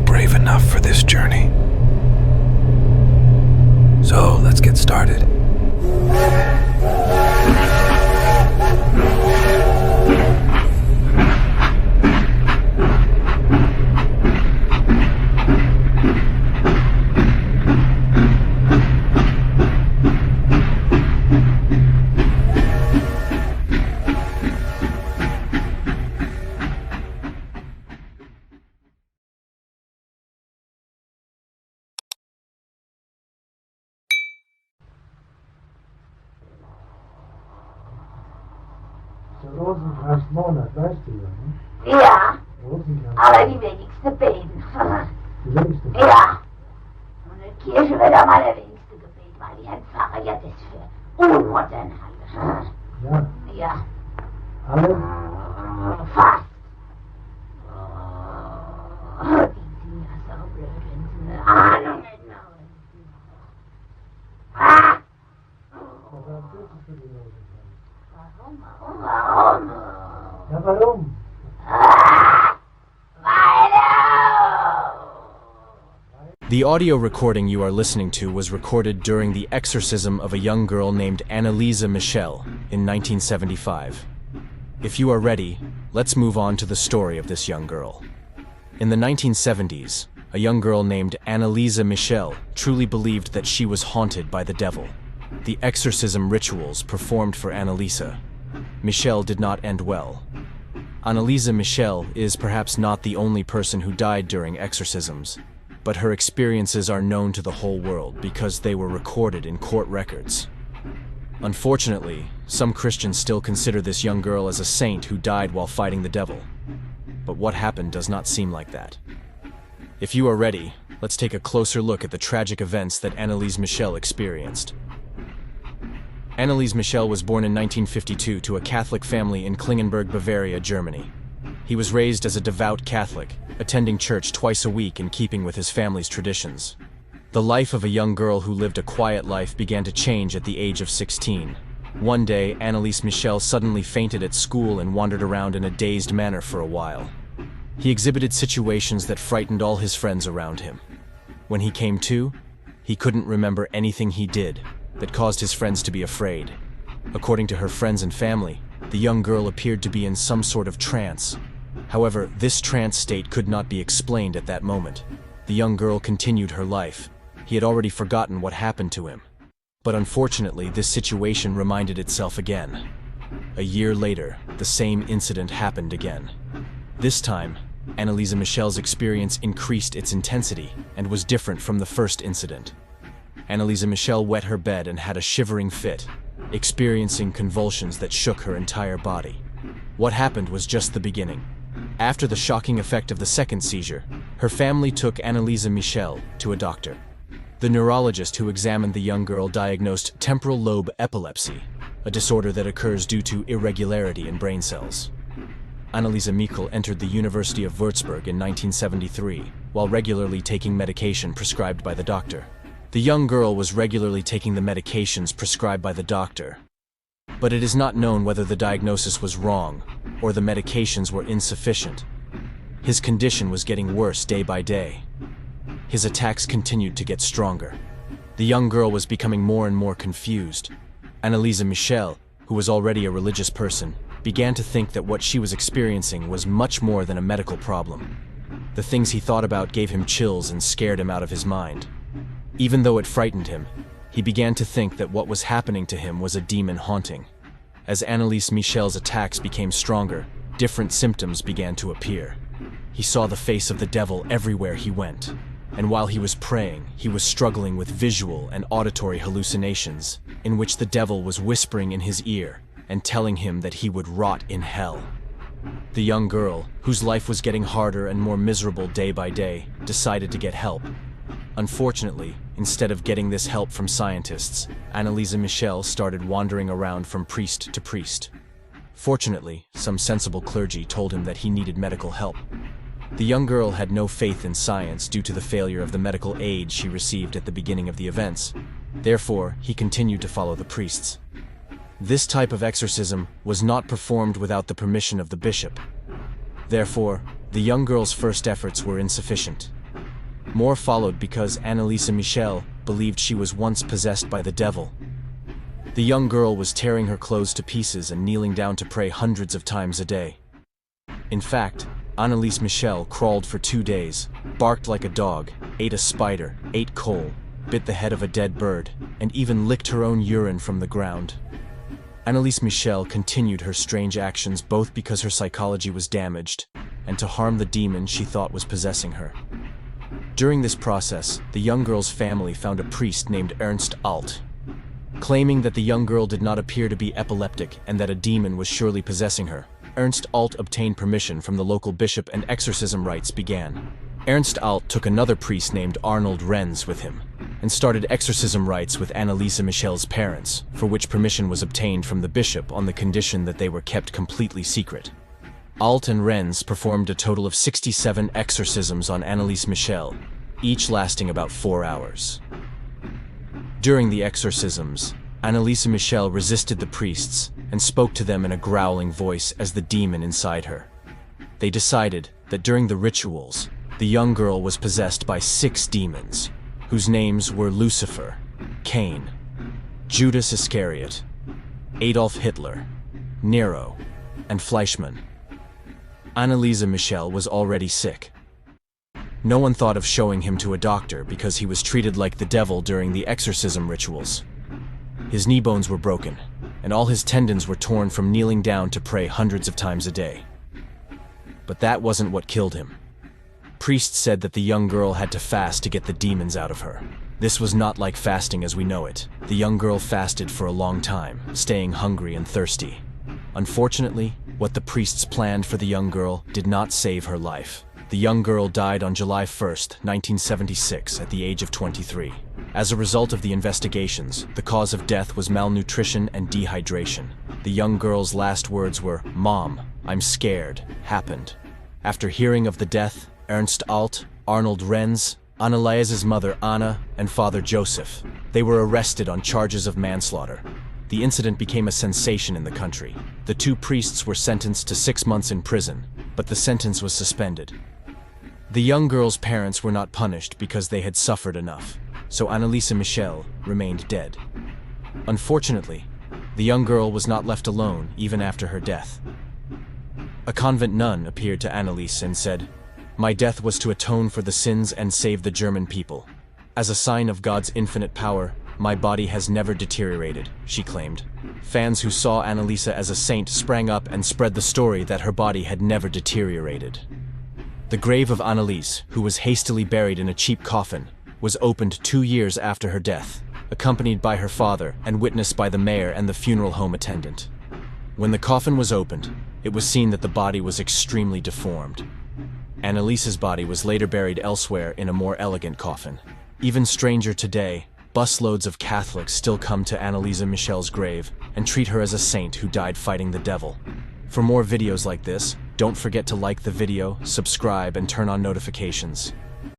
brave enough for this journey. So let's get started. Rosenkranzmonat, weißt du ja, ne? Ja, Rosenkranz. aber die wenigste beten. Die wenigste. Ja. Und in Kirche wird am allerwenigste gebeten, weil die ein Pfarrer ja das für unmodern halte. Ja. Ja. Alle? Fast. Die sind ja so blöd, wenn sie eine Ahnung hätten. Was tust du für die Rosenkranz? Warum? Ja, warum? The audio recording you are listening to was recorded during the exorcism of a young girl named Anneliese Michel in 1975. If you are ready, let's move on to the story of this young girl. In the 1970s, a young girl named Anneliese Michel truly believed that she was haunted by the devil. The exorcism rituals performed for Anneliese Michel did not end well. Anneliese Michel is perhaps not the only person who died during exorcisms, but her experiences are known to the whole world because they were recorded in court records. Unfortunately, some Christians still consider this young girl as a saint who died while fighting the devil. But what happened does not seem like that. If you are ready, let's take a closer look at the tragic events that Anneliese Michel experienced. Anneliese Michel was born in 1952 to a Catholic family in Klingenberg, Bavaria, Germany. He was raised as a devout Catholic, attending church twice a week in keeping with his family's traditions. The life of a young girl who lived a quiet life began to change at the age of 16. One day, Anneliese Michel suddenly fainted at school and wandered around in a dazed manner for a while. He exhibited situations that frightened all his friends around him. When he came to, he couldn't remember anything he did that caused his friends to be afraid. According to her friends and family, the young girl appeared to be in some sort of trance. However, this trance state could not be explained at that moment. The young girl continued her life. He had already forgotten what happened to him. But unfortunately, this situation reminded itself again. A year later, the same incident happened again. This time, Anneliese Michel's experience increased its intensity and was different from the first incident. Anneliese Michel wet her bed and had a shivering fit, experiencing convulsions that shook her entire body. What happened was just the beginning. After the shocking effect of the second seizure, her family took Anneliese Michel to a doctor. The neurologist who examined the young girl diagnosed temporal lobe epilepsy, a disorder that occurs due to irregularity in brain cells. Anneliese Michel entered the University of Würzburg in 1973, while regularly taking medication prescribed by the doctor. The young girl was regularly taking the medications prescribed by the doctor, but it is not known whether the diagnosis was wrong or the medications were insufficient. His condition was getting worse day by day. His attacks continued to get stronger. The young girl was becoming more and more confused. Anneliese Michel, who was already a religious person, began to think that what she was experiencing was much more than a medical problem. The things he thought about gave him chills and scared him out of his mind. Even though it frightened him, he began to think that what was happening to him was a demon haunting. As Anneliese Michel's attacks became stronger, different symptoms began to appear. He saw the face of the devil everywhere he went, and while he was praying, he was struggling with visual and auditory hallucinations, in which the devil was whispering in his ear and telling him that he would rot in hell. The young girl, whose life was getting harder and more miserable day by day, decided to get help. Unfortunately, instead of getting this help from scientists, Anneliese Michel started wandering around from priest to priest. Fortunately, some sensible clergy told him that he needed medical help. The young girl had no faith in science due to the failure of the medical aid she received at the beginning of the events. Therefore, he continued to follow the priests. This type of exorcism was not performed without the permission of the bishop. Therefore, the young girl's first efforts were insufficient. More followed because Anneliese Michel believed she was once possessed by the devil. The young girl was tearing her clothes to pieces and kneeling down to pray hundreds of times a day. In fact, Anneliese Michel crawled for 2 days, barked like a dog, ate a spider, ate coal, bit the head of a dead bird, and even licked her own urine from the ground. Anneliese Michel continued her strange actions both because her psychology was damaged and to harm the demon she thought was possessing her. During this process, the young girl's family found a priest named Ernst Alt. Claiming that the young girl did not appear to be epileptic and that a demon was surely possessing her, Ernst Alt obtained permission from the local bishop and exorcism rites began. Ernst Alt took another priest named Arnold Renz with him and started exorcism rites with Anneliese Michel's parents, for which permission was obtained from the bishop on the condition that they were kept completely secret. Alt and Renz performed a total of 67 exorcisms on Anneliese Michel, each lasting about 4 hours. During the exorcisms, Anneliese Michel resisted the priests and spoke to them in a growling voice as the demon inside her. They decided that during the rituals, the young girl was possessed by 6 demons, whose names were Lucifer, Cain, Judas Iscariot, Adolf Hitler, Nero, and Fleischmann. Anneliese Michel was already sick. No one thought of showing him to a doctor because he was treated like the devil during the exorcism rituals. His knee bones were broken, and all his tendons were torn from kneeling down to pray hundreds of times a day. But that wasn't what killed him. Priests said that the young girl had to fast to get the demons out of her. This was not like fasting as we know it. The young girl fasted for a long time, staying hungry and thirsty. Unfortunately, what the priests planned for the young girl did not save her life. The young girl died on July 1st, 1976, at the age of 23. As a result of the investigations, the cause of death was malnutrition and dehydration. The young girl's last words were, "Mom, I'm scared," happened. After hearing of the death, Ernst Alt, Arnold Renz, Anneliese's mother Anna, and father Joseph, they were arrested on charges of manslaughter. The incident became a sensation in the country. The 2 priests were sentenced to 6 months in prison, but the sentence was suspended. The young girl's parents were not punished because they had suffered enough, so Anneliese Michel remained dead. Unfortunately, the young girl was not left alone even after her death. A convent nun appeared to Anneliese and said, "My death was to atone for the sins and save the German people. As a sign of God's infinite power, my body has never deteriorated," she claimed. Fans who saw Anneliese as a saint sprang up and spread the story that her body had never deteriorated. The grave of Anneliese, who was hastily buried in a cheap coffin, was opened 2 years after her death, accompanied by her father and witnessed by the mayor and the funeral home attendant. When the coffin was opened, it was seen that the body was extremely deformed. Anneliese's body was later buried elsewhere in a more elegant coffin. Even stranger today, busloads of Catholics still come to Anneliese Michel's grave and treat her as a saint who died fighting the devil. For more videos like this, don't forget to like the video, subscribe, and turn on notifications.